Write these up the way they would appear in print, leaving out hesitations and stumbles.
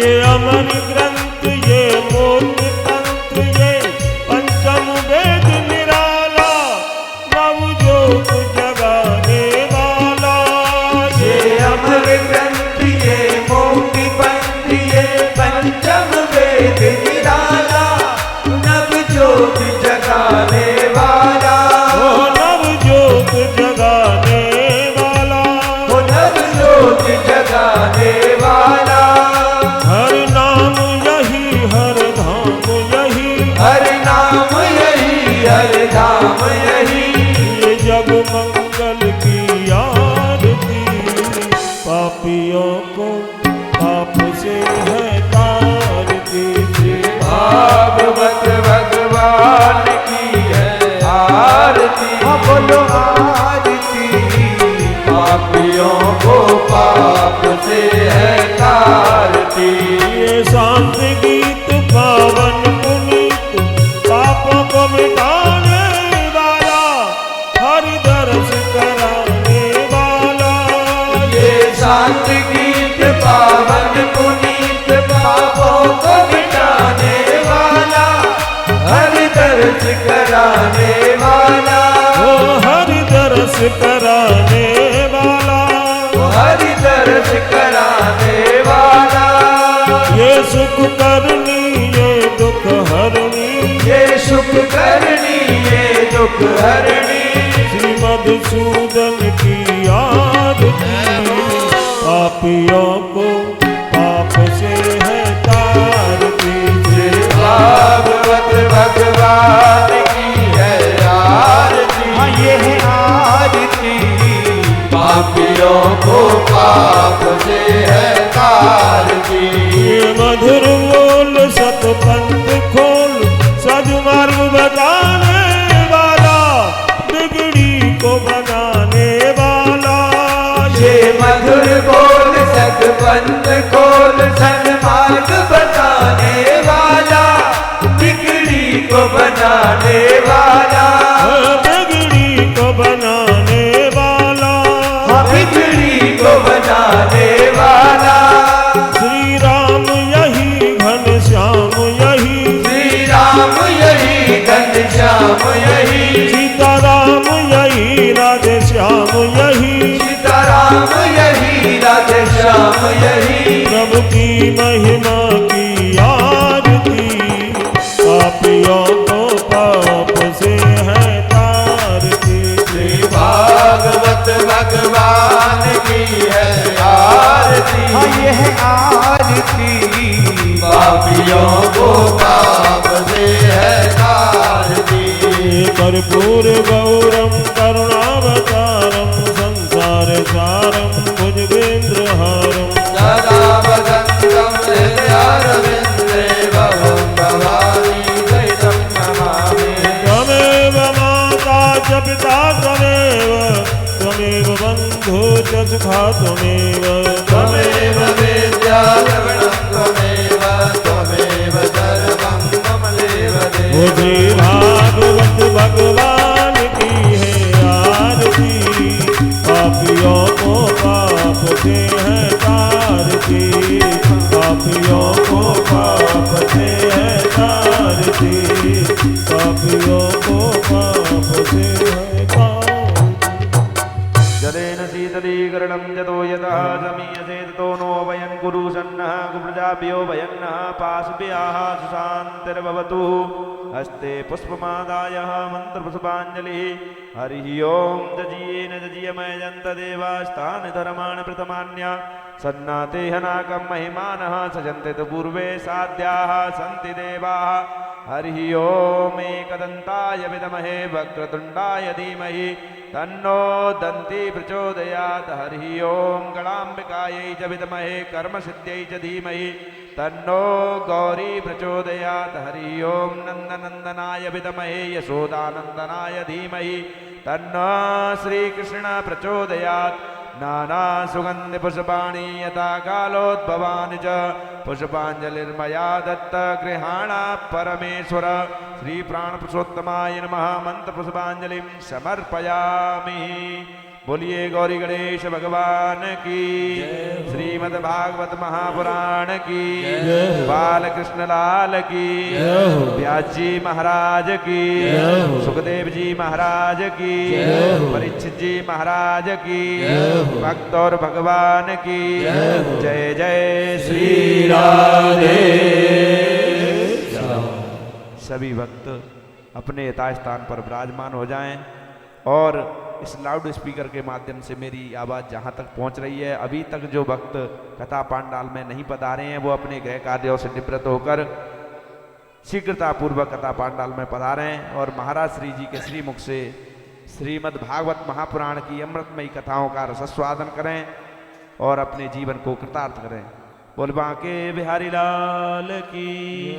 ये अमर ग्रंथ ये मूर्ति तंत्र ये पंचम वेद निराला नवजोत जगाने वाला। ये अमर ग्रंथ ये मूर्ति पंथ ये पंचम वेद निराला नवजोत जगाने वाला। ओ नवजोत जगाने वाला, ओ नवजोत जगाने वाला। हर नाम यही हर धाम यही, हर नाम यही हर धाम यही। ये जग मंगल की आरती पापियों को पाप से है तारती। भागवत भगवान की है आरती। बोलो आरती पापियों को पाप से है तारती। ये शांत गीत पावन पुनीत पापों को मिटाने वाला हर दर्श कराने वाला। ये शांत गीत पावन पुनीत पापों को मिटाने वाला हर दर्श कराने वाला। ओ हर दर्श कराने वाला, हर दर्श कराने वाला। ये सुख करनी ये दुख हरनी, ये सुख करनी ये दुख हरनी। श्री मधुसूदन की आरती पापियों को पाप से है तारती। भागवत भगवान की है आरती। हाँ ये है आरती पापियों को पाप से है तारती। ये मधुर बोल सतपंथ खोल सदमार्ग बताने वाला बिगड़ी को बनाने वाला। ये मधुर बोल सतपंथ खोल सन्मार्ग बताने वाला बिगड़ी को बनाने वाला। बिगड़ी को बनाने वाला, बिगड़ी को बनाने वाला। श्री राम यही घनश्याम यही, श्री राम यही घनश्याम यही। सीताराम यही राधे श्याम यही, सीताराम यही राधे श्याम यही। प्रभु की महिमा की आरती पापियों को पाप से है तारती। श्री भागवत भगवान की है आरती। हाँ ये है आरती पापियों को पाप से है तारती। कर्पूर गौरम करुणावतारम संसार सारम भुजगेन्द्रहारम सदा वसन्तं हृदयारविन्दे भवं भवानी सहितं नमामि। त्वमेव माता च पिता त्वमेव बन्धु च सखा त्वमेव त्वमेव वेद्या द्रविणं त्वमेव त्वमेव सर्वं मम देवदेव। मुझे भागवत भगवान की है आरती पापियों को पाप से है तारती। पापियों को पाप से है तारती, पापियों को पाप से है तारती। जलेन शीतलीकरणं यतो यतः समीयसे ततो नो वयं कुरु सन्नः कुप्रजाभ्यो वयन्नः पाशभ्याः सुशान्तिर्भवतु। हस्ते पुष्पमादाय मन्त्रपुष्पाञ्जलिः। हरिः ओं जजीयेन जजीयमयजन्त देवास्तानि धर्माणि प्रथमान्य सन्नाते हनाकं महिमानः सजन्ते तु पूर्वे साध्याः सन्ति देवाः। हरिः ओं एकदन्ताय विद्महे वक्रतुण्डाय धीमहि तन्नो दन्ती प्रचोदयात्। हरिः ओं गणाम्बिकायै च विद्महे कर्मसिद्ध्यै च धीमहि तन्नो गौरी प्रचोदयात्। हरिः ओं नन्दनन्दनाय विद्महे यशोदानन्दनाय धीमहि तन्नो श्रीकृष्ण प्रचोदयात्। नाना सुगन्धि पुष्पाणि यथा कालोद्भवानि च पुष्पाञ्जलिर्मया दत्त गृहाण परमेश्वर। श्री प्राणपुरुषोत्तमाय नमः मंत्र पुष्पाञ्जलिं समर्पयामि। बोलिए गौरी गणेश भगवान की, श्रीमद् भागवत महापुराण की, बालकृष्ण लाल की, व्यास जी महाराज की, सुखदेव जी महाराज की, परीक्षित जी महाराज की, भक्त और भगवान की जय जय श्री राधे। सभी भक्त अपने यथास्थान स्थान पर विराजमान हो जाएं और इस लाउड स्पीकर के माध्यम से मेरी आवाज़ जहाँ तक पहुँच रही है, अभी तक जो भक्त कथा पांडाल में नहीं पधारे हैं वो अपने गृह कार्यों से निवृत्त होकर शीघ्रतापूर्वक कथा पांडाल में पधारें और महाराज श्री जी के श्रीमुख से श्रीमद् भागवत महापुराण की अमृतमयी कथाओं का रसस्वादन करें और अपने जीवन को कृतार्थ करें। बोल बांके बिहारी लाल की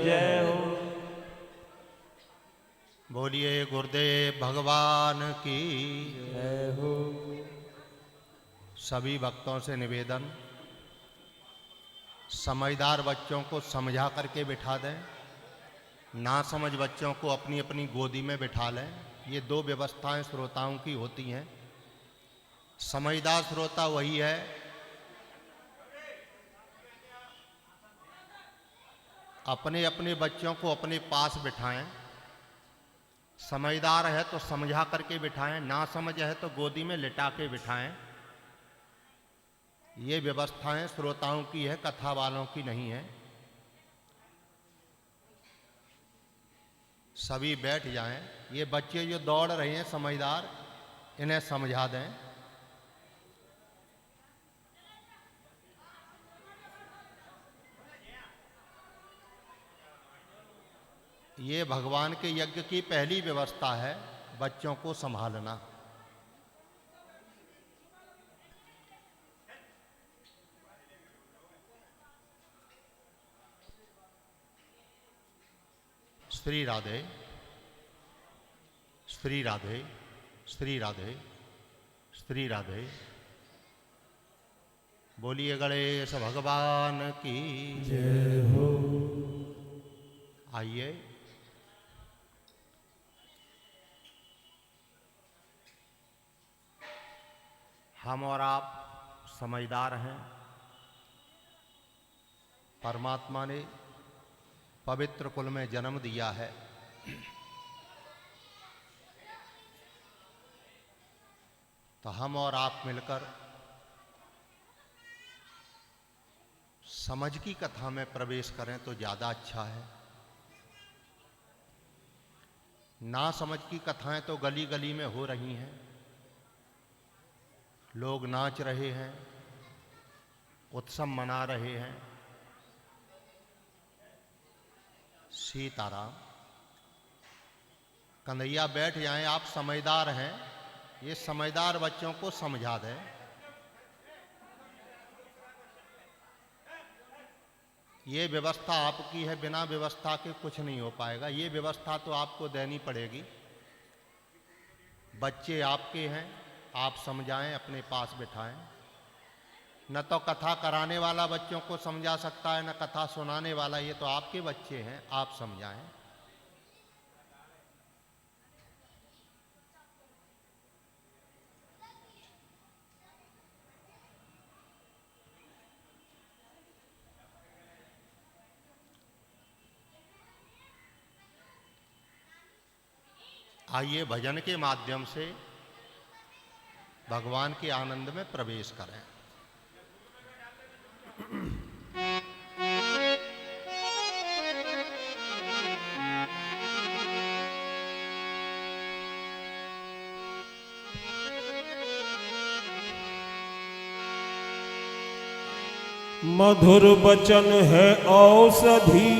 जय हो। बोलिए गुरुदेव भगवान की जय हो। सभी भक्तों से निवेदन, समझदार बच्चों को समझा करके बिठा दें, ना समझ बच्चों को अपनी अपनी गोदी में बिठा लें। ये दो व्यवस्थाएं श्रोताओं की होती हैं। समझदार श्रोता वही है अपने अपने बच्चों को अपने पास बिठाएं। समझदार है तो समझा करके बिठाएं, ना समझ है तो गोदी में लिटा के बिठाएं। ये व्यवस्थाएं श्रोताओं की है, कथा वालों की नहीं है। सभी बैठ जाएं। ये बच्चे जो दौड़ रहे हैं समझदार, इन्हें समझा दें। ये भगवान के यज्ञ की पहली व्यवस्था है, बच्चों को संभालना। श्री राधे, श्री राधे, श्री राधे, श्री राधे। बोलिए गणेश भगवान की जय हो। आइए हम और आप समझदार हैं। परमात्मा ने पवित्र कुल में जन्म दिया है। तो हम और आप मिलकर समझ की कथा में प्रवेश करें तो ज़्यादा अच्छा है। ना समझ की कथाएं तो गली गली में हो रही हैं। लोग नाच रहे हैं, उत्सव मना रहे हैं। सीताराम। कन्हैया बैठ जाएं, आप समझदार हैं, ये समझदार बच्चों को समझा दें। ये व्यवस्था आपकी है, बिना व्यवस्था के कुछ नहीं हो पाएगा। ये व्यवस्था तो आपको देनी पड़ेगी। बच्चे आपके हैं, आप समझाएं, अपने पास बिठाएं। न तो कथा कराने वाला बच्चों को समझा सकता है, न कथा सुनाने वाला। ये तो आपके बच्चे हैं, आप समझाएं। आइए भजन के माध्यम से भगवान के आनंद में प्रवेश करें। मधुर वचन है औषधि,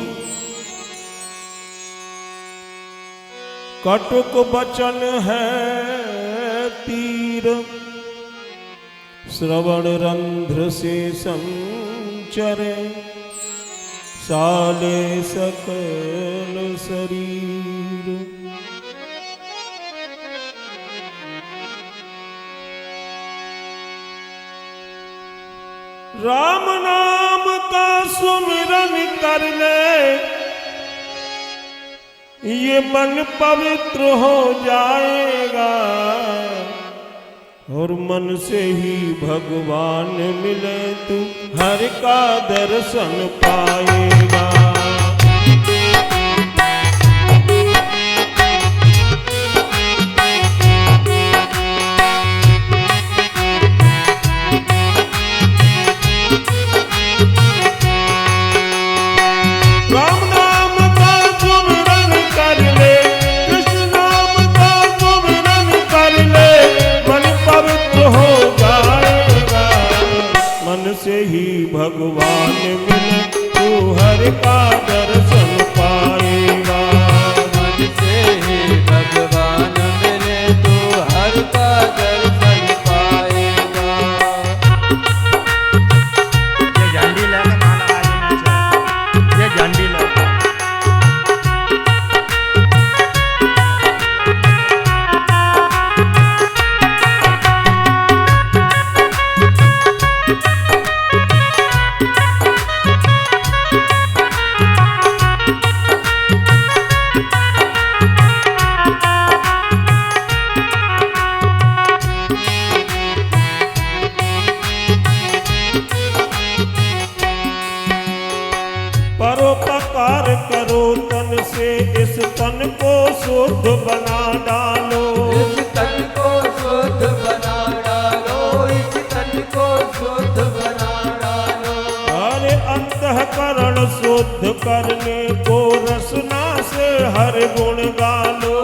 कटुक वचन है तीर। श्रवण रंध्र से संचरे साले सकल शरीर। राम नाम का सुमिरन कर ले, ये मन पवित्र हो जाएगा। और मन से ही भगवान मिले तू हर का दर्शन पाएगा। राम नाम का सुमिरन कर ले, कृष्ण नाम का सुमिरन कर ले, मन पवित्र हो जाएगा। मन से ही भगवान मिले तू हर का दर्शन पाएगा। मन से ही भगवान मिले तू हर का दर्शन पाएगा। ये झंडी लेके माला आगे नीचे, ये झंडी लो। परोपकार करो तन से, इस तन को शुद्ध बना डालो। इस तन को शुद्ध बना डालो, इस तन को शुद्ध बना डालो। अरे अंतःकरण शुद्ध करने को रसना से हर गुण गालो।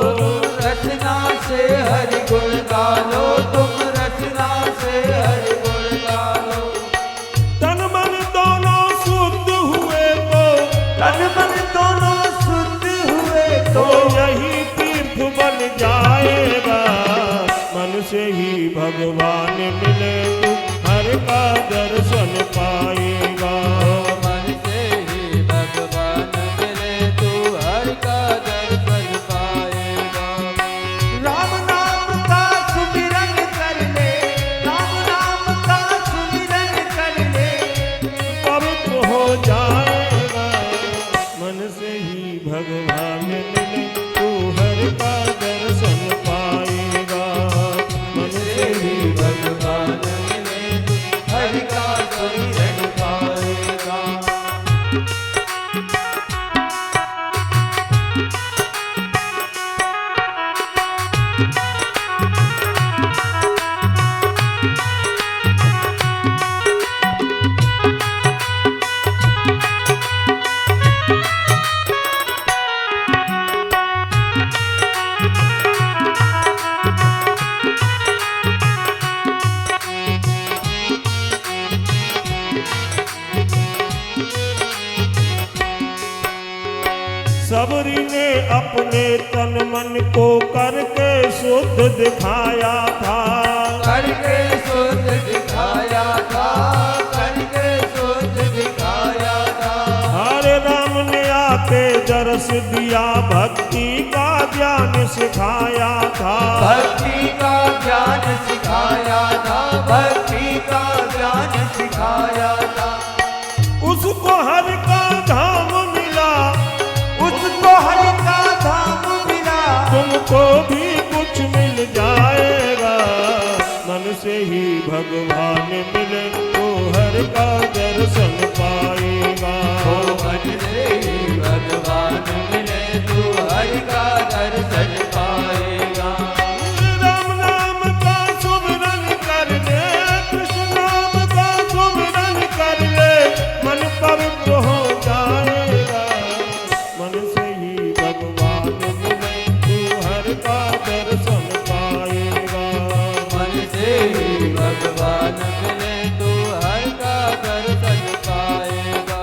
रचना से हरि गुण गालो, तुम रचना से हरि गुण गालो। तन मन दोनों शुद्ध हुए तो, तन मन दोनों शुद्ध हुए तो तो यही तीर्थ बन जाएगा। मन से ही भगवान मिले तू हर का दर्शन पाएगा। मन से ही भगवान मिले तू हर का दर्शन पाएगा। राम नाम का सुमिरन कर ले, राम नाम का सुमिरन कर ले। पवित्र हो जाएगा। मन से ही भगवान मिले तू हर का दर्शन पाएगा। मन से ही भगवान मिले तू हर का दर्शन पाएगा। सबरी ने अपने तन मन को करके शुद्ध दिखाया था। करके शुद्ध दिखाया था, करके शुद्ध दिखाया था। हरे राम ने आके दर्श दिया, भक्ति का ज्ञान सिखाया था। भक्ति का ज्ञान सिखाया था, भक्ति का ज्ञान सिखाया था। उसको हर का धाम मिला, उसको हरि का धाम मिला। तुमको भी कुछ मिल जाएगा। मन से ही भगवान मिले तो हर का दर्शन पाएगा। मन से ही भगवान मिले तू हरि का दर्शन पाएगा। राम नाम का सुमिरन कर ले, कृष्ण नाम का सुमिरन कर ले, मन पवित्र हो जाएगा। मन से ही भगवान मिले तू हर का दर्शन पाएगा। मन से ही भगवान मिले तू हर का दर्शन पाएगा।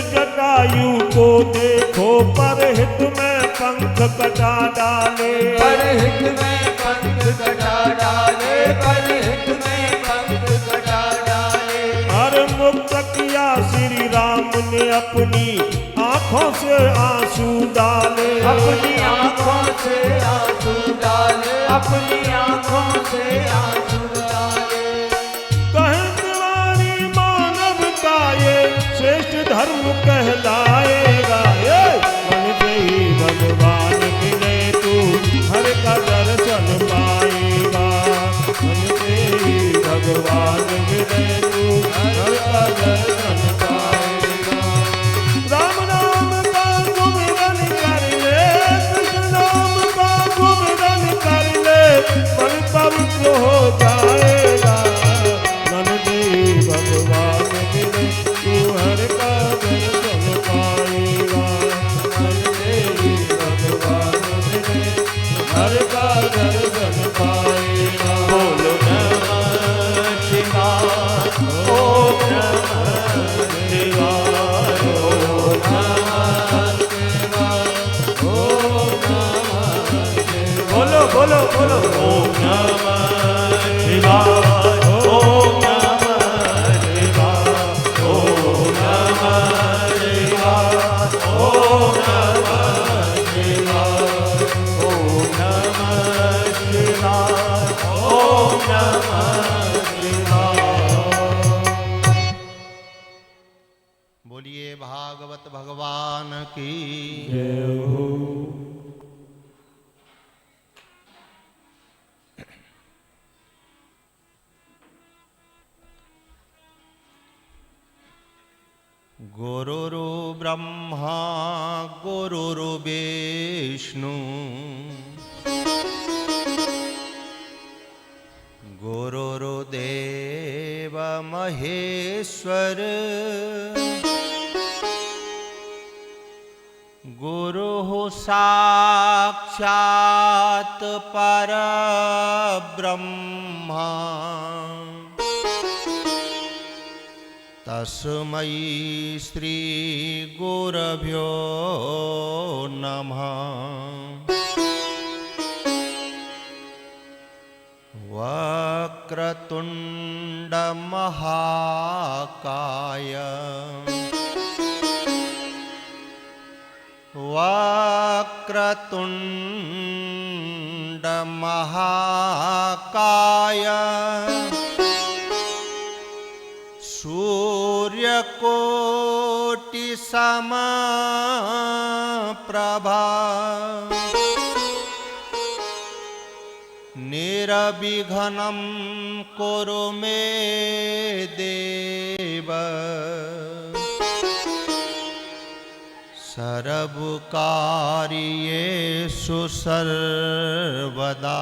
जटायु को देखो पर हित में पंख कटा डाले, परहित में पंख कटा डाले, परहित में पंख कटा डाले। हर मुक्त किया श्री राम ने अपनी आंखों से आंसू डाले, अपनी आंखों से आंसू डाले, अपनी आंखों से आंसू डाले। कहें तिवारी मानवता ये श्रेष्ठ धर्म कहलाएगा। ये मन से ही भगवान मिले तू हर का दर्शन पाएगा, मन से ही भगवान मिले तू हर का दर्शन पाएगा। राम नाम का सुमिरन कर ले, कृष्ण नाम का सुमिरन कर ले, मन पवित्र हो जाएगा। मन से भगवान मिले तू हर का दर्शन पाएगा, मन से भगवान मिले हर का दर्शन पाएगा। बोलो नमः शिवाय, ओम नमः शिवाय, ओम नमः शिवाय, ओम नमः शिवाय। बोलो बोलो बोलो ओम नमः शिवाय, ओम नमः शिवाय, ओम नमः शिवाय, ओम नमः शिवाय, ओम नमः शिवाय, ओम नमः शिवाय। बोलिए भागवत भगवान की। जय हो। गुरुरु ब्रह्मा गुरुरु विष्णु, गुरुर्देव महेश्वर, गुरुः साक्षात् परब्रह्मा, तस्मै श्री गुरभ्यो नमः। वक्रतुंड महाकाय, वक्रतुंड महाकाय, सूर्यकोटि समप्रभा, निरविघ्नं कुरु मे देव, सर्वकार्येषु सर्वदा।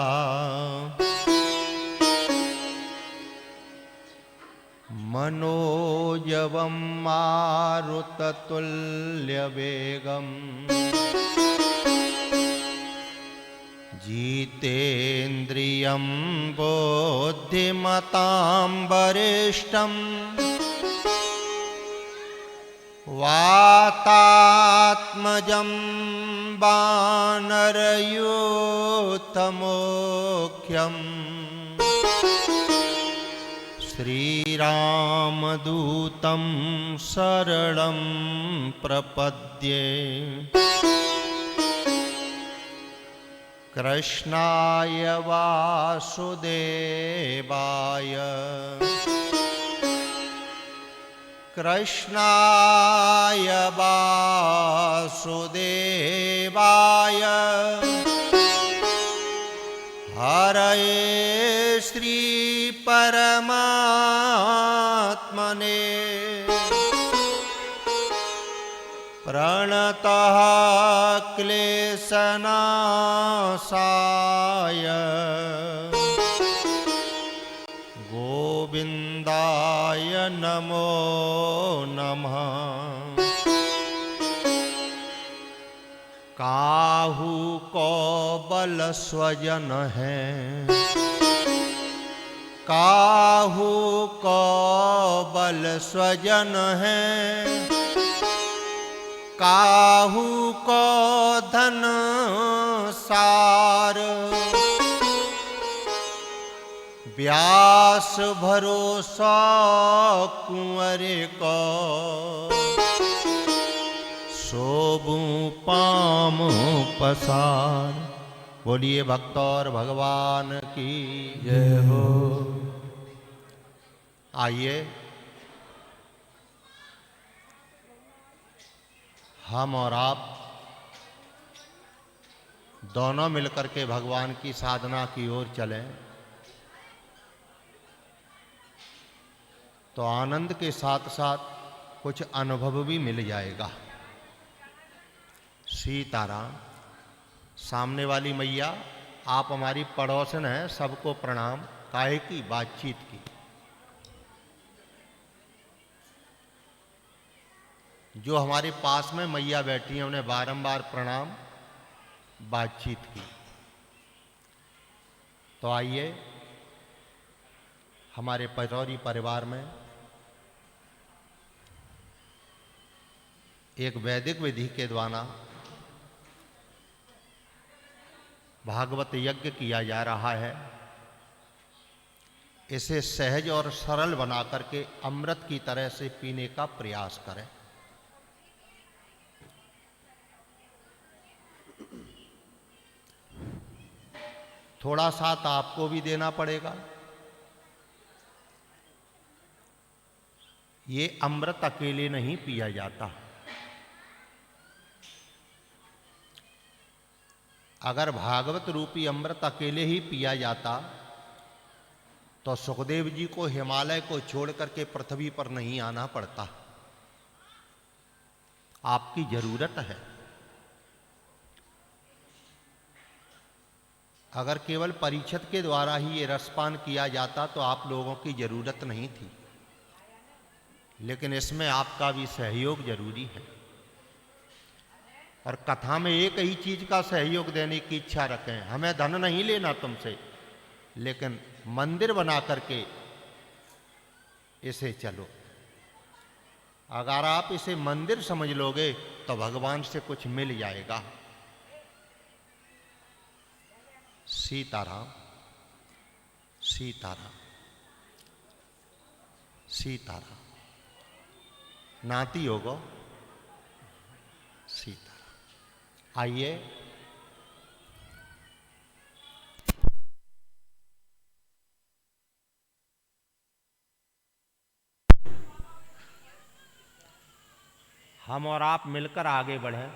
मनोजवं मारुततुल्यवेगम्, जितेन्द्रियं बुद्धिमतां वरिष्ठम्, वातात्मजं वानरयूथमुख्यम्, श्रीरामदूतं शरणं प्रपद्ये। कृष्णाय वासुदेवाय, कृष्णाय वासुदेवाय, हरये श्री परमात्मने, प्रणतः क्लेशनाशाय, गोविन्दाय नमो नमः। काहू को बल स्वजन है, काहू को बल स्वजन है, काहू को धन सार, व्यास भरोसा कुंवर को, शोभू पाम पसार। बोलिए भक्त और भगवान की जय हो। आइए हम और आप दोनों मिलकर के भगवान की साधना की ओर चलें तो आनंद के साथ साथ कुछ अनुभव भी मिल जाएगा। सीताराम। सामने वाली मैया आप हमारी पड़ोसन हैं, सबको प्रणाम। काहे की बातचीत की। जो हमारे पास में मैया बैठी हैं उन्हें बारंबार प्रणाम। बातचीत की। तो आइए हमारे पचौरी परिवार में एक वैदिक विधि के द्वारा भागवत यज्ञ किया जा रहा है। इसे सहज और सरल बना करके अमृत की तरह से पीने का प्रयास करें। थोड़ा साथ आपको भी देना पड़ेगा। ये अमृत अकेले नहीं पिया जाता। अगर भागवत रूपी अमृत अकेले ही पिया जाता तो सुखदेव जी को हिमालय को छोड़ करके पृथ्वी पर नहीं आना पड़ता। आपकी जरूरत है। अगर केवल परीक्षित के द्वारा ही ये रसपान किया जाता तो आप लोगों की जरूरत नहीं थी, लेकिन इसमें आपका भी सहयोग जरूरी है। और कथा में एक ही चीज का सहयोग देने की इच्छा रखें। हमें धन नहीं लेना तुमसे, लेकिन मंदिर बना करके इसे चलो। अगर आप इसे मंदिर समझ लोगे तो भगवान से कुछ मिल जाएगा। सीताराम सीताराम सीताराम। नाती होगो सीताराम। आइए हम और आप मिलकर आगे बढ़ें।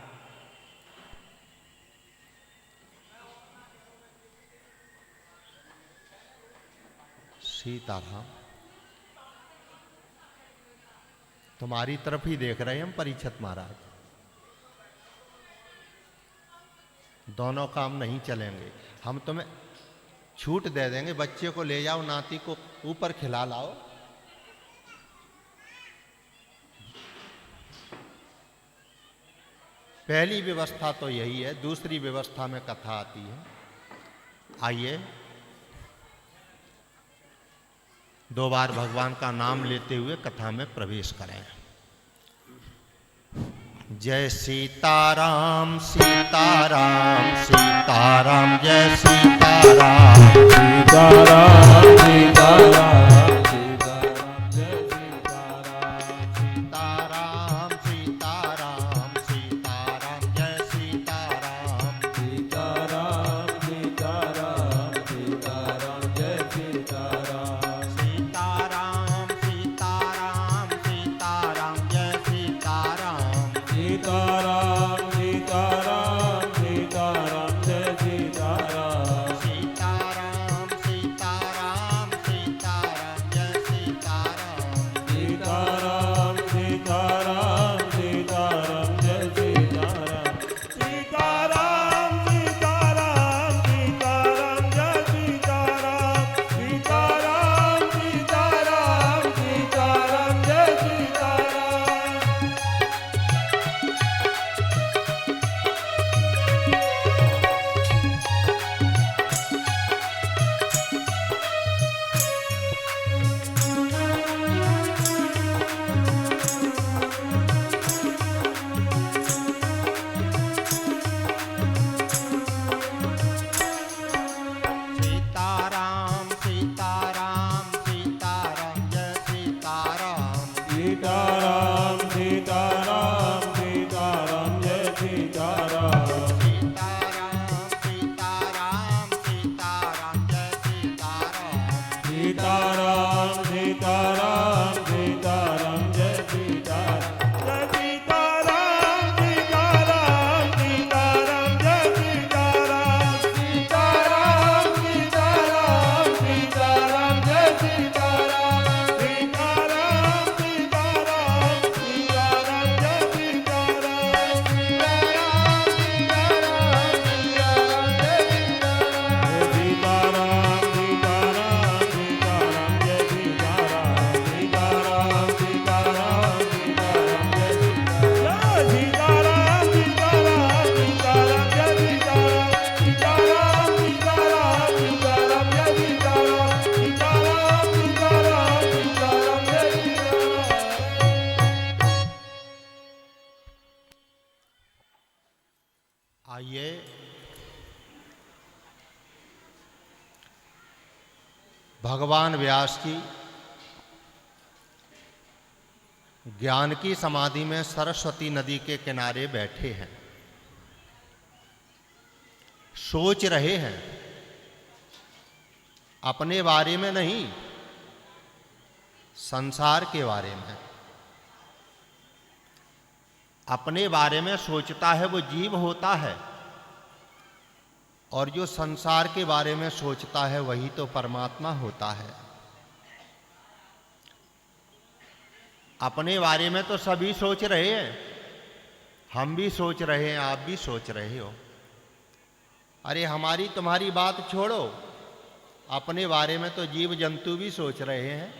सीताराम। तुम्हारी तरफ ही देख रहे हैं हम परीक्षित महाराज। दोनों काम नहीं चलेंगे। हम तुम्हें छूट दे देंगे। बच्चे को ले जाओ, नाती को ऊपर खिला लाओ। पहली व्यवस्था तो यही है। दूसरी व्यवस्था में कथा आती है। आइए 2 बार भगवान का नाम लेते हुए कथा में प्रवेश करें। जय सीताराम सीताराम सीताराम। जय सीताराम सीताराम सीताराम सीताराम जय सीताराम। सीताराम सीताराम सीताराम। जय सीताराम सीताराम सीताराम सीताराम जय सीताराम। सीताराम सीताराम सीताराम। जय सीताराम सीताराम सीताराम सीताराम जय सीताराम। सीताराम सीताराम सीताराम सीताराम सीताराम सीताराम जय सीताराम सीताराम सीताराम सीताराम जय सीताराम सीताराम सीताराम सीताराम जय सीताराम जय सीताराम सीताराम सीताराम जय सीताराम सीताराम सीताराम सीताराम जय सीताराम सीताराम सीताराम सीताराम जय सीताराम सीताराम सीताराम सीताराम जय सीताराम सीताराम सीताराम सीताराम जय सीताराम सीताराम सीताराम जय सीताराम सीताराम सीताराम सीताराम जय सीताराम सीताराम सीताराम सीताराम जय सीताराम। आइए भगवान व्यास की ज्ञान की समाधि में सरस्वती नदी के किनारे बैठे हैं, सोच रहे हैं, अपने बारे में नहीं, संसार के बारे में। अपने बारे में सोचता है वो जीव होता है, और जो संसार के बारे में सोचता है वही तो परमात्मा होता है। अपने बारे में तो सभी सोच रहे हैं, हम भी सोच रहे हैं, आप भी सोच रहे हो। अरे हमारी तुम्हारी बात छोड़ो, अपने बारे में तो जीव जंतु भी सोच रहे हैं।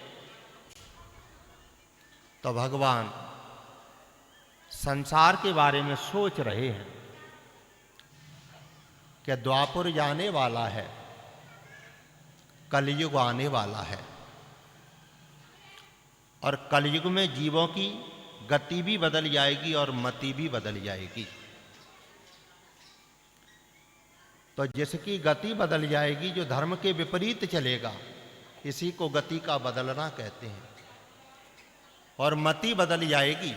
तो भगवान संसार के बारे में सोच रहे हैं कि द्वापर जाने वाला है, कलयुग आने वाला है, और कलयुग में जीवों की गति भी बदल जाएगी और मति भी बदल जाएगी। तो जिसकी गति बदल जाएगी, जो धर्म के विपरीत चलेगा, इसी को गति का बदलना कहते हैं। और मति बदल जाएगी,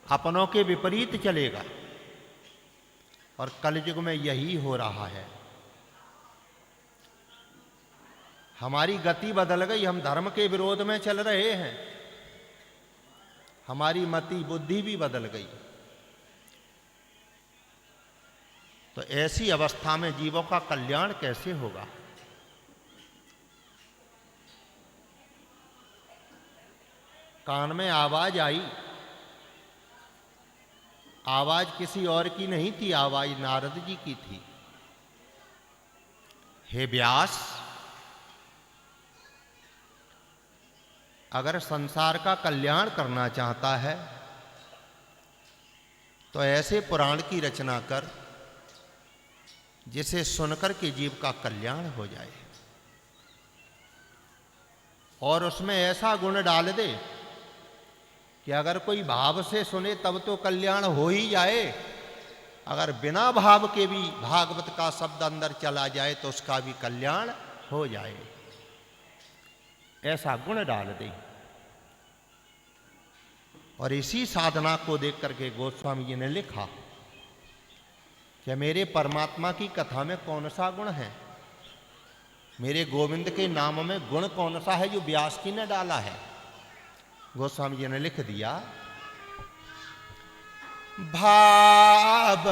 अपनों के विपरीत चलेगा, और कलयुग में यही हो रहा है। हमारी गति बदल गई, हम धर्म के विरोध में चल रहे हैं, हमारी मति बुद्धि भी बदल गई। तो ऐसी अवस्था में जीवों का कल्याण कैसे होगा? कान में आवाज आई, आवाज किसी और की नहीं थी, आवाज नारद जी की थी। हे व्यास, अगर संसार का कल्याण करना चाहता है तो ऐसे पुराण की रचना कर जिसे सुनकर के जीव का कल्याण हो जाए, और उसमें ऐसा गुण डाल दे कि अगर कोई भाव से सुने तब तो कल्याण हो ही जाए, अगर बिना भाव के भी भागवत का शब्द अंदर चला जाए तो उसका भी कल्याण हो जाए, ऐसा गुण डाल दे। और इसी साधना को देख करके गोस्वामी जी ने लिखा कि मेरे परमात्मा की कथा में कौन सा गुण है, मेरे गोविंद के नाम में गुण कौन सा है जो व्यास जी ने डाला है। गोस्वामी जी ने लिख दिया, भाव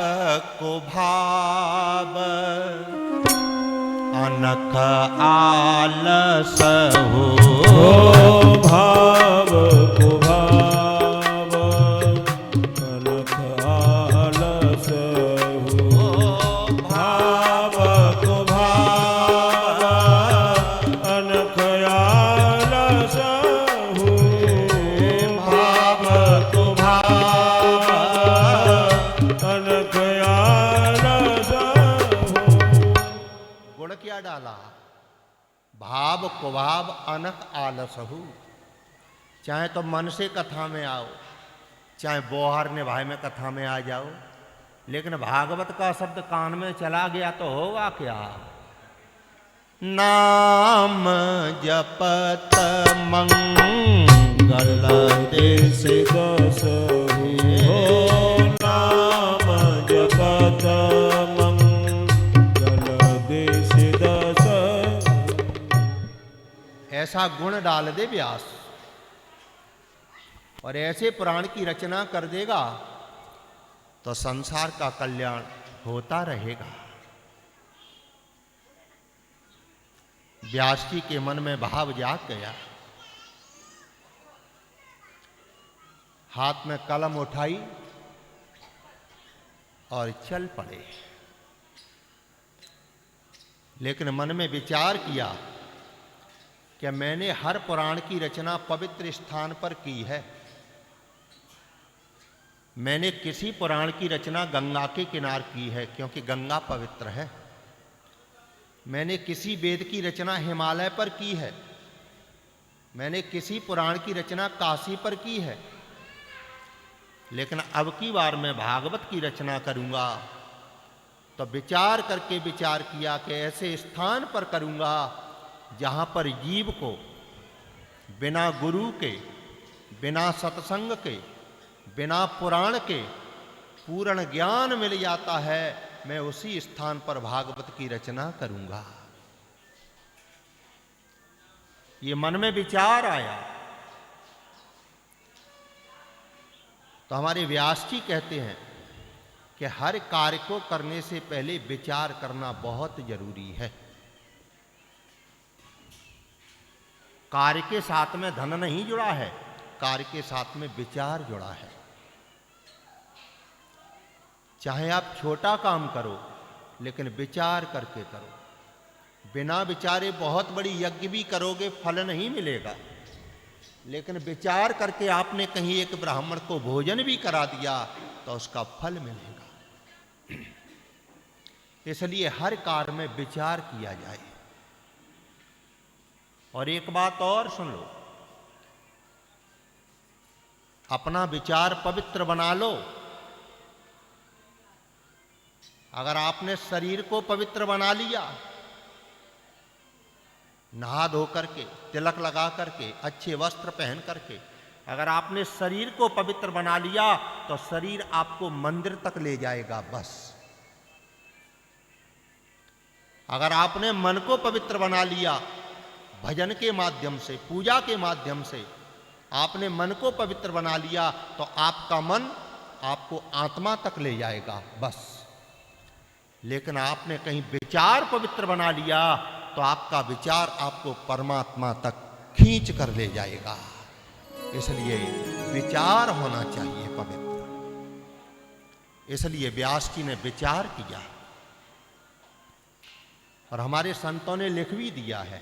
को भाव अनख आलस हो, भाव को भाव अनख आलस हो, भाव को भाव अनख आलस हो, भाव को भाव अनख आलस हो। गुण क्या डाला? भाव को भाव अनख आलसहु। चाहे तो मन से कथा में आओ, चाहे बोहर निभाए में कथा में आ जाओ, लेकिन भागवत का शब्द कान में चला गया तो होगा क्या? नाम जपत मंगल गल देश दसहु हो नाम जपत मंगल देश दसहु। ऐसा गुण डाल दे व्यास और ऐसे पुराण की रचना कर देगा तो संसार का कल्याण होता रहेगा। व्यास जी के मन में भाव जाग गया, हाथ में कलम उठाई और चल पड़े। लेकिन मन में विचार किया कि मैंने हर पुराण की रचना पवित्र स्थान पर की है। मैंने किसी पुराण की रचना गंगा के किनार की है क्योंकि गंगा पवित्र है। मैंने किसी वेद की रचना हिमालय पर की है। मैंने किसी पुराण की रचना काशी पर की है। लेकिन अब की बार मैं भागवत की रचना करूंगा तो विचार करके विचार किया कि ऐसे स्थान पर करूंगा जहां पर जीव को बिना गुरु के, बिना सत्संग के, बिना पुराण के पूर्ण ज्ञान मिल जाता है। मैं उसी स्थान पर भागवत की रचना करूंगा। ये मन में विचार आया तो हमारे व्यास जी कहते हैं कि हर कार्य को करने से पहले विचार करना बहुत जरूरी है। कार्य के साथ में धन नहीं जुड़ा है, कार्य के साथ में विचार जुड़ा है। चाहे आप छोटा काम करो लेकिन विचार करके करो। बिना विचारे बहुत बड़ी यज्ञ भी करोगे फल नहीं मिलेगा। लेकिन विचार करके आपने कहीं एक ब्राह्मण को भोजन भी करा दिया तो उसका फल मिलेगा। इसलिए हर कार्य में विचार किया जाए। और एक बात और सुन लो, अपना विचार पवित्र बना लो। अगर आपने शरीर को पवित्र बना लिया, नहा धो करके, तिलक लगा करके, अच्छे वस्त्र पहन करके, अगर आपने शरीर को पवित्र बना लिया तो शरीर आपको मंदिर तक ले जाएगा बस। अगर आपने मन को पवित्र बना लिया, भजन के माध्यम से, पूजा के माध्यम से आपने मन को पवित्र बना लिया तो आपका मन आपको आत्मा तक ले जाएगा बस। लेकिन आपने कहीं विचार पवित्र बना लिया तो आपका विचार आपको परमात्मा तक खींच कर ले जाएगा। इसलिए विचार होना चाहिए पवित्र। इसलिए व्यास जी ने विचार किया और हमारे संतों ने लिख भी दिया है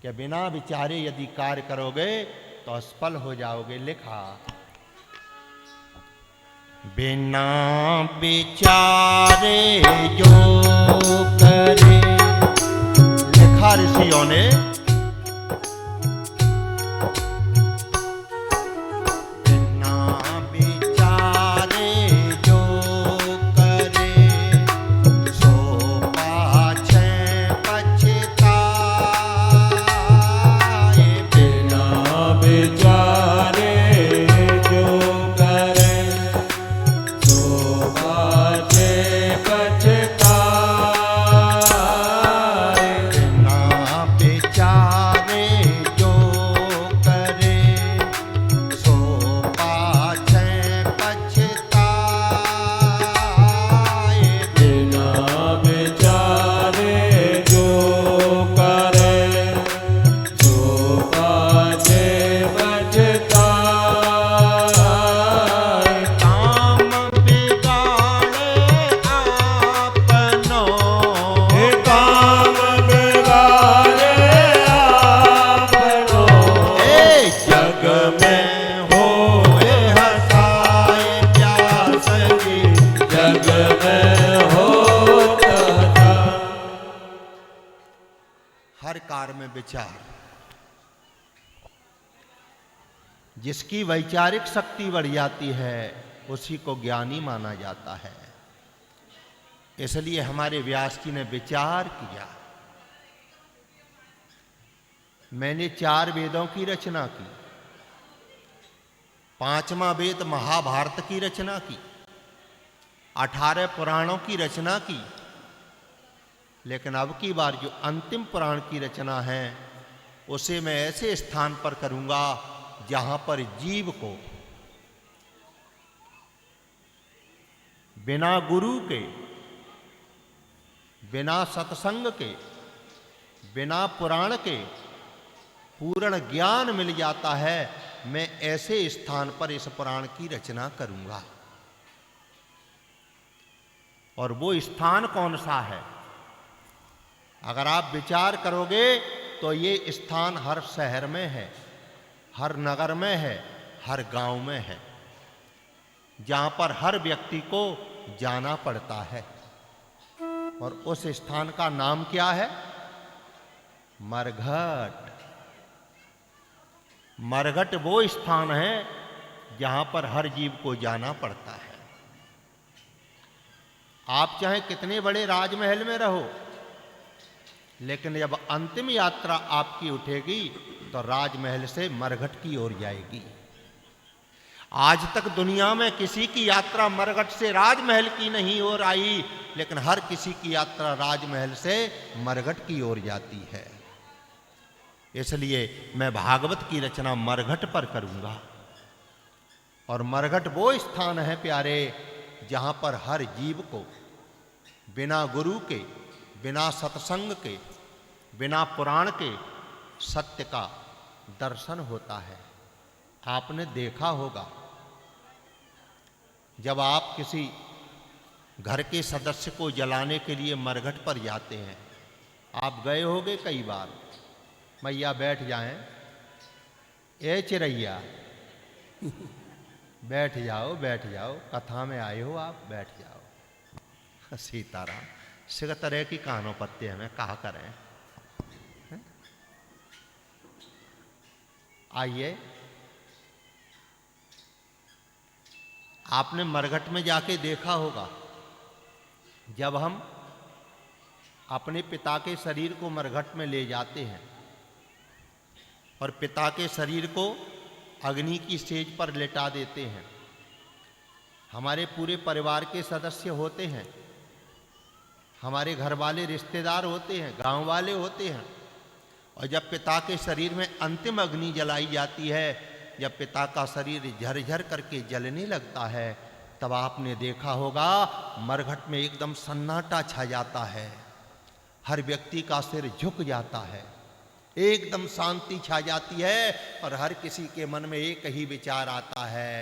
कि बिना विचारे यदि कार्य करोगे तो असफल हो जाओगे। लिखा, बिना विचारे जो करे, लिखा ऋषियों ने, बिना विचारे जो करे सो पाछे पछताए। बिना विचारे जो करे सो पाछे पछताए। बिना विचारे जो करे सो पाछे पछताए। बिना विचारे जो करे सो पाछे पछताए। काम बिगाड़े आपनो, हे काम बिगाड़े आपनो, ए जग में होए हसाए प्यास की। जग में होत था। हर कार्य में विचार। जिसकी वैचारिक शक्ति बढ़ जाती है उसी को ज्ञानी माना जाता है। इसलिए हमारे व्यास जी ने विचार किया। मैंने 4 वेदों की रचना की, 5वां वेद महाभारत की रचना की, 18 पुराणों की रचना की, लेकिन अब की बार जो अंतिम पुराण की रचना है उसे मैं ऐसे स्थान पर करूंगा जहां पर जीव को बिना गुरु के, बिना सत्संग के, बिना पुराण के पूर्ण ज्ञान मिल जाता है। मैं ऐसे स्थान पर इस पुराण की रचना करूंगा। और वो स्थान कौन सा है? अगर आप विचार करोगे तो ये स्थान हर शहर में है, हर नगर में है, हर गांव में है, जहां पर हर व्यक्ति को जाना पड़ता है। और उस स्थान का नाम क्या है? मरघट। मरघट वो स्थान है जहां पर हर जीव को जाना पड़ता है। आप चाहे कितने बड़े राजमहल में रहो, लेकिन जब अंतिम यात्रा आपकी उठेगी तो राजमहल से मरघट की ओर जाएगी। आज तक दुनिया में किसी की यात्रा मरघट से राजमहल की नहीं हो आई, लेकिन हर किसी की यात्रा राजमहल से मरघट की ओर जाती है। इसलिए मैं भागवत की रचना मरघट पर करूंगा। और मरघट वो स्थान है प्यारे, जहां पर हर जीव को बिना गुरु के, बिना सत्संग के, बिना पुराण के सत्य का दर्शन होता है। आपने देखा होगा, जब आप किसी घर के सदस्य को जलाने के लिए मरघट पर जाते हैं, आप गए होंगे कई बार। मैया बैठ जाएं, ए चिरैया बैठ जाओ, बैठ जाओ, कथा में आए हो आप, बैठ जाओ। सीताराम सिख तरह की कानों पत्ते हमें कहा करें। आइए, आपने मरघट में जाके देखा होगा, जब हम अपने पिता के शरीर को मरघट में ले जाते हैं और पिता के शरीर को अग्नि की सेज पर लेटा देते हैं, हमारे पूरे परिवार के सदस्य होते हैं, हमारे घर वाले रिश्तेदार होते हैं, गांव वाले होते हैं, और जब पिता के शरीर में अंतिम अग्नि जलाई जाती है, जब पिता का शरीर झरझर करके जलने लगता है, तब आपने देखा होगा मरघट में एकदम सन्नाटा छा जाता है। हर व्यक्ति का सिर झुक जाता है, एकदम शांति छा जाती है, और हर किसी के मन में एक ही विचार आता है,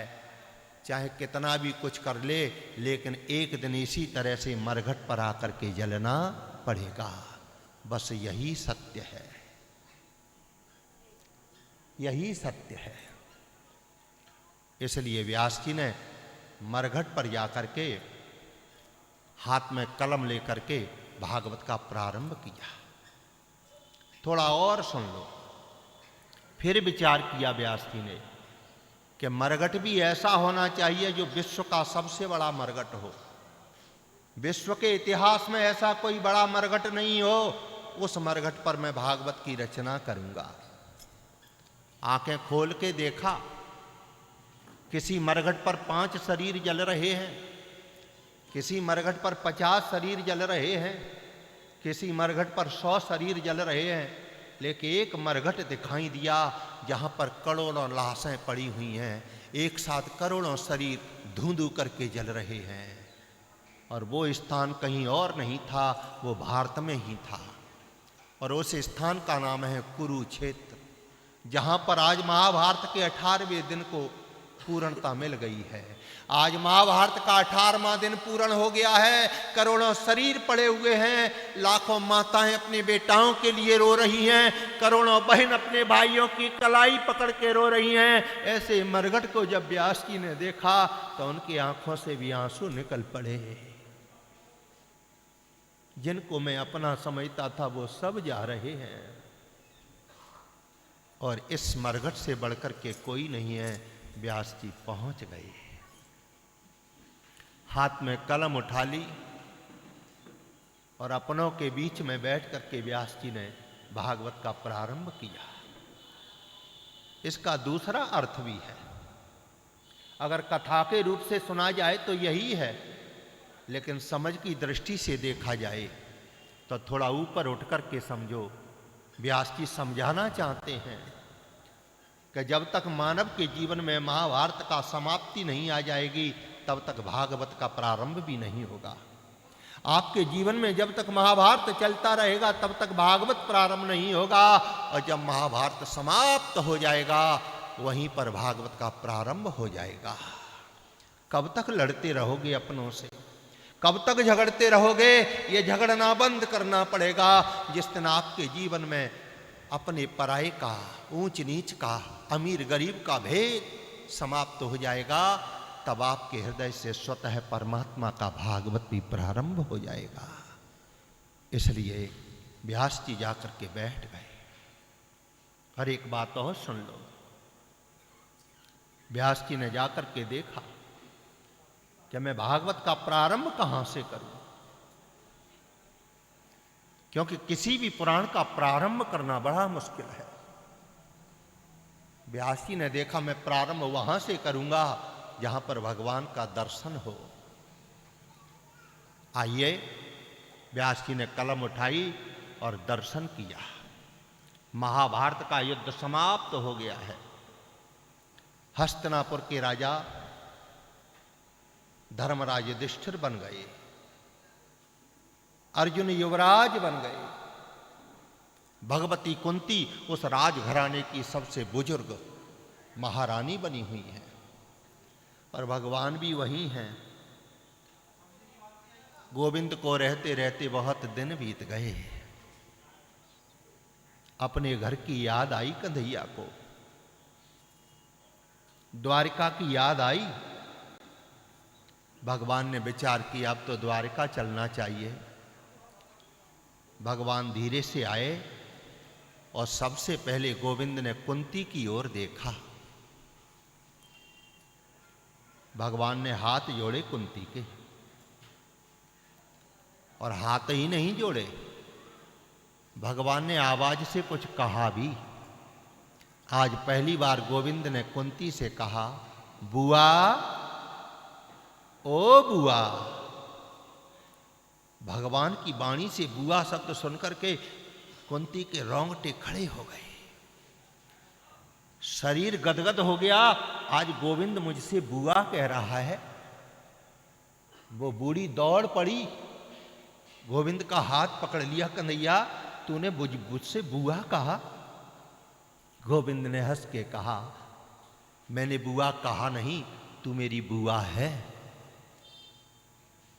चाहे कितना भी कुछ कर ले, लेकिन एक दिन इसी तरह से मरघट पर आकर के जलना पड़ेगा। बस यही सत्य है, यही सत्य है। इसलिए व्यास जी ने मरघट पर जाकर के हाथ में कलम लेकर के भागवत का प्रारंभ किया। थोड़ा और सुन लो। फिर विचार किया व्यास जी ने कि मरघट भी ऐसा होना चाहिए जो विश्व का सबसे बड़ा मरघट हो। विश्व के इतिहास में ऐसा कोई बड़ा मरघट नहीं हो, उस मरघट पर मैं भागवत की रचना करूंगा। आंखें खोल के देखा, किसी मरघट पर 5 शरीर जल रहे हैं, किसी मरघट पर 50 शरीर जल रहे हैं, किसी मरघट पर 100 शरीर जल रहे हैं, लेकिन एक मरघट दिखाई दिया जहां पर करोड़ों लाशें पड़ी हुई हैं, एक साथ करोड़ों शरीर धूं-धूं करके जल रहे हैं। और वो स्थान कहीं और नहीं था, वो भारत में ही था। और उस स्थान का नाम है कुरुक्षेत्र, जहां पर आज महाभारत के 18वें दिन को पूर्णता मिल गई है। आज महाभारत का 18वां दिन पूर्ण हो गया है। करोड़ों शरीर पड़े हुए हैं, लाखों माताएं अपने बेटाओं के लिए रो रही हैं, करोड़ों बहन अपने भाइयों की कलाई पकड़ के रो रही हैं। ऐसे मरघट को जब व्यास जी ने देखा तो उनकी आंखों से भी आंसू निकल पड़े। जिनको मैं अपना समझता था वो सब जा रहे हैं, और इस मरघट से बढ़कर के कोई नहीं है। व्यास जी पहुंच गए, हाथ में कलम उठा ली और अपनों के बीच में बैठ करके व्यास जी ने भागवत का प्रारंभ किया। इसका दूसरा अर्थ भी है। अगर कथा के रूप से सुना जाए तो यही है, लेकिन समझ की दृष्टि से देखा जाए तो थोड़ा ऊपर उठ कर के समझो। व्यास जी समझाना चाहते हैं कि जब तक मानव के जीवन में महाभारत का समाप्ति नहीं आ जाएगी तब तक भागवत का प्रारंभ भी नहीं होगा। आपके जीवन में जब तक महाभारत चलता रहेगा तब तक भागवत प्रारंभ नहीं होगा, और जब महाभारत समाप्त हो जाएगा वहीं पर भागवत का प्रारंभ हो जाएगा। कब तक लड़ते रहोगे अपनों से, कब तक झगड़ते रहोगे? ये झगड़ना बंद करना पड़ेगा। जिस दिन आपके जीवन में अपने पराये का, ऊंच नीच का, अमीर गरीब का भेद समाप्त हो जाएगा, तब आपके हृदय से स्वतः परमात्मा का भागवत भी प्रारंभ हो जाएगा। इसलिए व्यास जी जाकर के बैठ गए। और एक बात और सुन लो, व्यास जी ने जाकर के देखा कि मैं भागवत का प्रारंभ कहां से करूं, क्योंकि किसी भी पुराण का प्रारंभ करना बड़ा मुश्किल है। व्यास जी ने देखा मैं प्रारंभ वहां से करूंगा जहां पर भगवान का दर्शन हो। आइए, व्यास जी ने कलम उठाई और दर्शन किया। महाभारत का युद्ध समाप्त हो गया है। हस्तिनापुर के राजा धर्मराज युधिष्ठिर बन गए, अर्जुन युवराज बन गए, भगवती कुंती उस राजघराने की सबसे बुजुर्ग महारानी बनी हुई है, और भगवान भी वही हैं। गोविंद को रहते रहते बहुत दिन बीत गए। अपने घर की याद आई कन्हैया को, द्वारिका की याद आई। भगवान ने विचार किया अब तो द्वारिका चलना चाहिए। भगवान धीरे से आए और सबसे पहले गोविंद ने कुंती की ओर देखा। भगवान ने हाथ जोड़े कुंती के, और हाथ ही नहीं जोड़े, भगवान ने आवाज से कुछ कहा भी। आज पहली बार गोविंद ने कुंती से कहा, बुआ, ओ बुआ। भगवान की वाणी से बुआ शब्द सुनकर के कुंती के रोंगटे खड़े हो गए, शरीर गदगद हो गया। आज गोविंद मुझसे बुआ कह रहा है। वो बूढ़ी दौड़ पड़ी, गोविंद का हाथ पकड़ लिया, कन्हैया तूने मुझसे बुआ कहा? गोविंद ने हंस के कहा, मैंने बुआ कहा नहीं, तू मेरी बुआ है,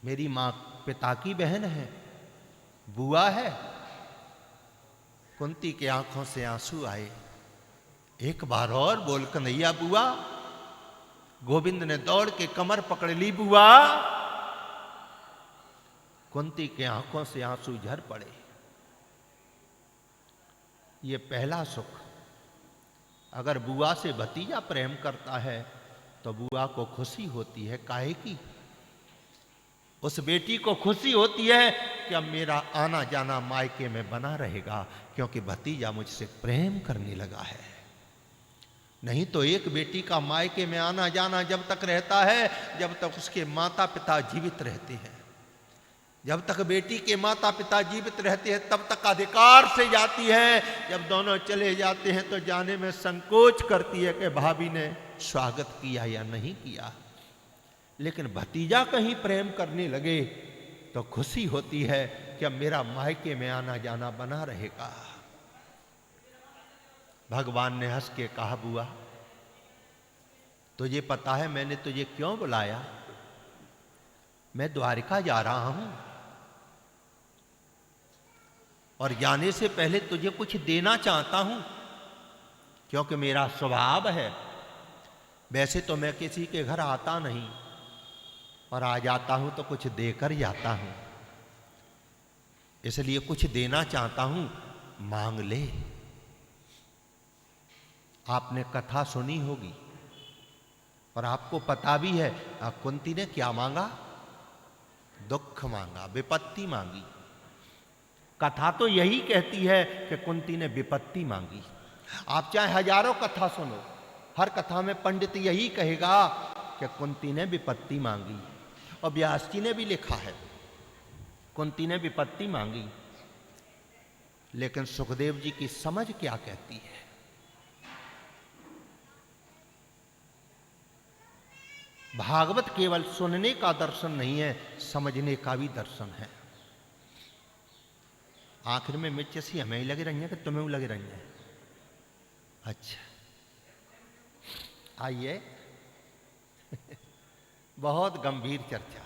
मेरी मां पिता की बहन है, बुआ है। कुंती की आंखों से आंसू आए। एक बार और बोल कन्हैया बुआ। गोविंद ने दौड़ के कमर पकड़ ली, बुआ। कुंती के आंखों से आंसू झर पड़े। ये पहला सुख। अगर बुआ से भतीजा प्रेम करता है तो बुआ को खुशी होती है, काहे की? उस बेटी को खुशी होती है कि अब मेरा आना जाना मायके में बना रहेगा, क्योंकि भतीजा मुझसे प्रेम करने लगा है। नहीं तो एक बेटी का मायके में आना जाना जब तक रहता है जब तक उसके माता पिता जीवित रहते हैं। जब तक बेटी के माता पिता जीवित रहते हैं तब तक अधिकार से जाती है। जब दोनों चले जाते हैं तो जाने में संकोच करती है कि भाभी ने स्वागत किया या नहीं किया। लेकिन भतीजा कहीं प्रेम करने लगे तो खुशी होती है कि अब मेरा मायके में आना जाना बना रहेगा। भगवान ने हंस के कहा, बुआ तुझे पता है मैंने तुझे क्यों बुलाया? मैं द्वारिका जा रहा हूं और जाने से पहले तुझे कुछ देना चाहता हूं, क्योंकि मेरा स्वभाव है। वैसे तो मैं किसी के घर आता नहीं, और आ जाता हूं तो कुछ देकर जाता हूं, इसलिए कुछ देना चाहता हूं, मांग ले। आपने कथा सुनी होगी और आपको पता भी है कुंती ने क्या मांगा? दुख मांगा, विपत्ति मांगी। कथा तो यही कहती है कि कुंती ने विपत्ति मांगी। आप चाहे हजारों कथा सुनो, हर कथा में पंडित यही कहेगा कि कुंती ने विपत्ति मांगी, और व्यास जी ने भी लिखा है कुंती ने विपत्ति मांगी, लेकिन सुखदेव जी की समझ क्या कहती है? भागवत केवल सुनने का दर्शन नहीं है, समझने का भी दर्शन है। आखिर में मिर्च सी हमें ही लगी रही है कि तुम्हें लगी रही है? अच्छा, आइए बहुत गंभीर चर्चा।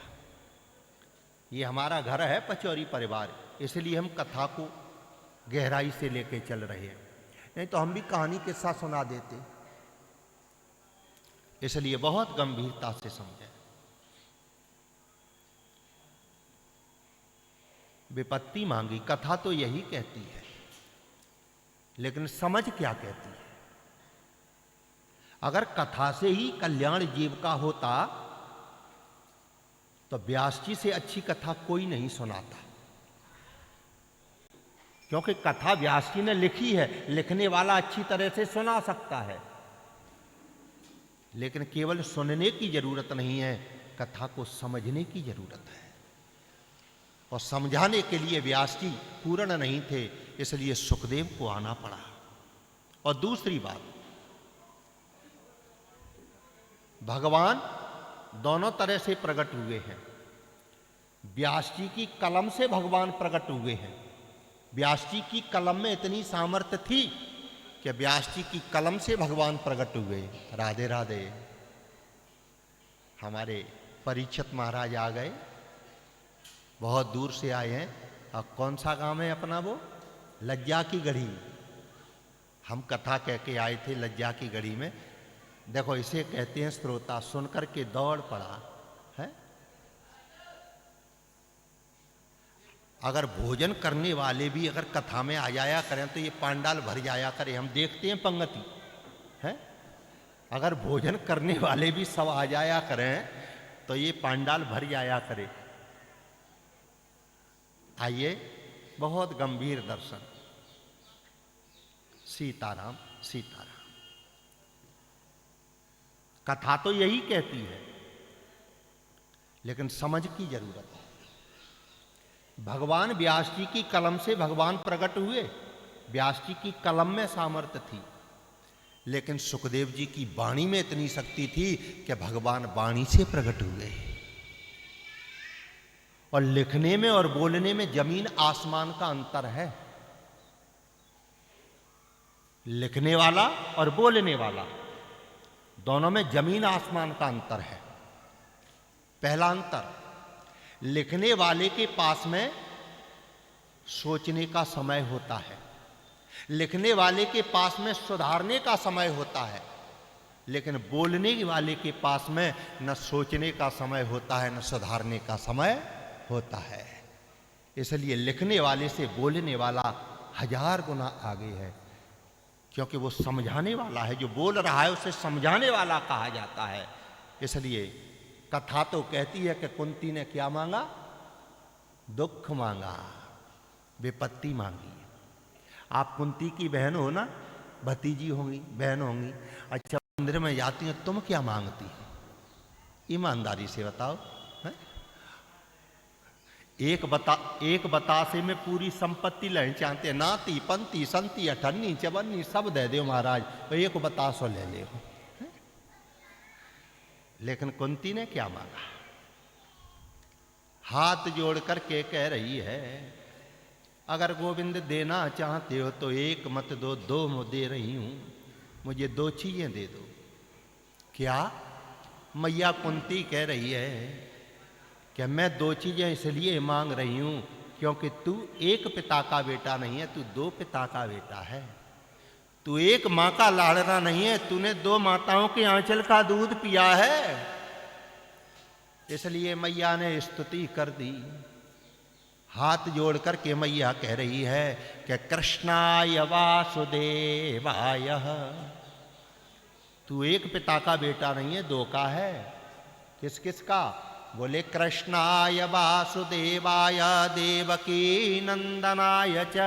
ये हमारा घर है पचौरी परिवार, इसलिए हम कथा को गहराई से लेके चल रहे हैं, नहीं तो हम भी कहानी किस्सा सुना देते। इसलिए बहुत गंभीरता से समझें। विपत्ति मांगी, कथा तो यही कहती है, लेकिन समझ क्या कहती है? अगर कथा से ही कल्याण जीव का होता तो व्यास जी से अच्छी कथा कोई नहीं सुनाता, क्योंकि कथा व्यास जी ने लिखी है, लिखने वाला अच्छी तरह से सुना सकता है, लेकिन केवल सुनने की जरूरत नहीं है, कथा को समझने की जरूरत है। और समझाने के लिए व्यास जी पूर्ण नहीं थे, इसलिए सुखदेव को आना पड़ा। और दूसरी बात, भगवान दोनों तरह से प्रकट हुए हैं। व्यास जी की कलम से भगवान प्रकट हुए हैं। व्यास जी की कलम में इतनी सामर्थ्य थी कि व्यास जी की कलम से भगवान प्रकट हुए। राधे राधे। हमारे परीक्षित महाराज आ गए, बहुत दूर से आए हैं। और कौन सा गांव है अपना? वो लज्जा की गढ़ी। हम कथा कह के आए थे लज्जा की गढ़ी में। देखो, इसे कहते हैं श्रोता सुनकर के दौड़ पड़ा है। अगर भोजन करने वाले भी अगर कथा में आ जाया करें तो ये पांडाल भर जाया करे। हम देखते हैं पंगति है, अगर भोजन करने वाले भी सब आ जाया करें तो ये पांडाल भर जाया करे। आइए, बहुत गंभीर दर्शन। सीताराम सीताराम। कथा तो यही कहती है, लेकिन समझ की जरूरत है। भगवान व्यास जी की कलम से भगवान प्रकट हुए। व्यास जी की कलम में सामर्थ्य थी, लेकिन सुखदेव जी की वाणी में इतनी शक्ति थी कि भगवान वाणी से प्रकट हुए। और लिखने में और बोलने में जमीन आसमान का अंतर है। लिखने वाला और बोलने वाला दोनों में जमीन आसमान का अंतर है। पहला अंतर, लिखने वाले के पास में सोचने का समय होता है, लिखने वाले के पास में सुधारने का समय होता है, लेकिन बोलने वाले के पास में न सोचने का समय होता है न सुधारने का समय होता है। इसलिए लिखने वाले से बोलने वाला 1000 गुना आगे है, क्योंकि वो समझाने वाला है। जो बोल रहा है उसे समझाने वाला कहा जाता है। इसलिए कथा तो कहती है कि कुंती ने क्या मांगा? दुख मांगा, विपत्ति मांगी। आप कुंती की बहन हो ना, भतीजी होंगी, बहन होंगी। अच्छा, मंदिर में जाती हो, तुम क्या मांगती हो? ईमानदारी से बताओ। है? एक बतासे में पूरी संपत्ति लेना चाहते हैं। नाती पंती संती अठन्नी चवन्नी सब दे दो महाराज, तो एक बतासो ले ले। लेकिन कुंती ने क्या मांगा? हाथ जोड़ करके कह रही है, अगर गोविंद देना चाहते हो तो एक मत दो, दो दे रही हूं, मुझे 2 चीजें दे दो। क्या? मैया कुंती कह रही है कि मैं 2 चीजें इसलिए मांग रही हूं क्योंकि तू एक पिता का बेटा नहीं है, तू 2 पिता का बेटा है। तू एक मां का लाड़ना नहीं है, तूने 2 माताओं के आंचल का दूध पिया है। इसलिए मैया ने स्तुति कर दी। हाथ जोड़ करके मैया कह रही है कि कृष्णाय वासुदेवाय। तू एक पिता का बेटा नहीं है, 2 का है। किस किस का? बोले कृष्णाय वासुदेवाय देवकी नंदनाय च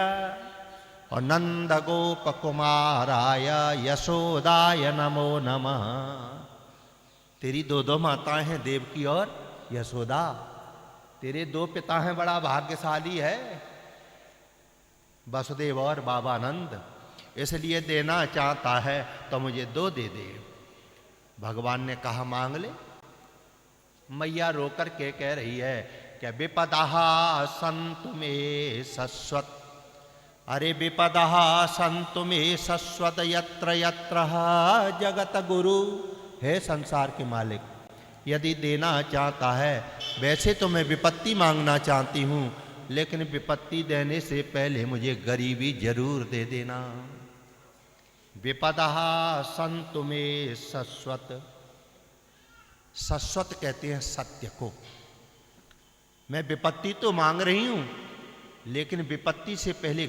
और नंद गोप कुमाराय यशोदाय नमो नमः। तेरी दो दो माताएं हैं, देवकी और यशोदा। तेरे दो पिता हैं, बड़ा भाग्यशाली है, वसुदेव और बाबानंद। इसलिए देना चाहता है तो मुझे दो दे दे। भगवान ने कहा मांग ले। मैया रोकर के कह रही है कि विपदा संतु में सस्वत, अरे विपदा संतु में सस्वत यत्र यत्र जगत गुरु। है संसार के मालिक, यदि देना चाहता है, वैसे तो मैं विपत्ति मांगना चाहती हूं, लेकिन विपत्ति देने से पहले मुझे गरीबी जरूर दे देना। विपदा संतु में सस्वत, सस्वत कहते हैं सत्य को। मैं विपत्ति तो मांग रही हूं, लेकिन विपत्ति से पहले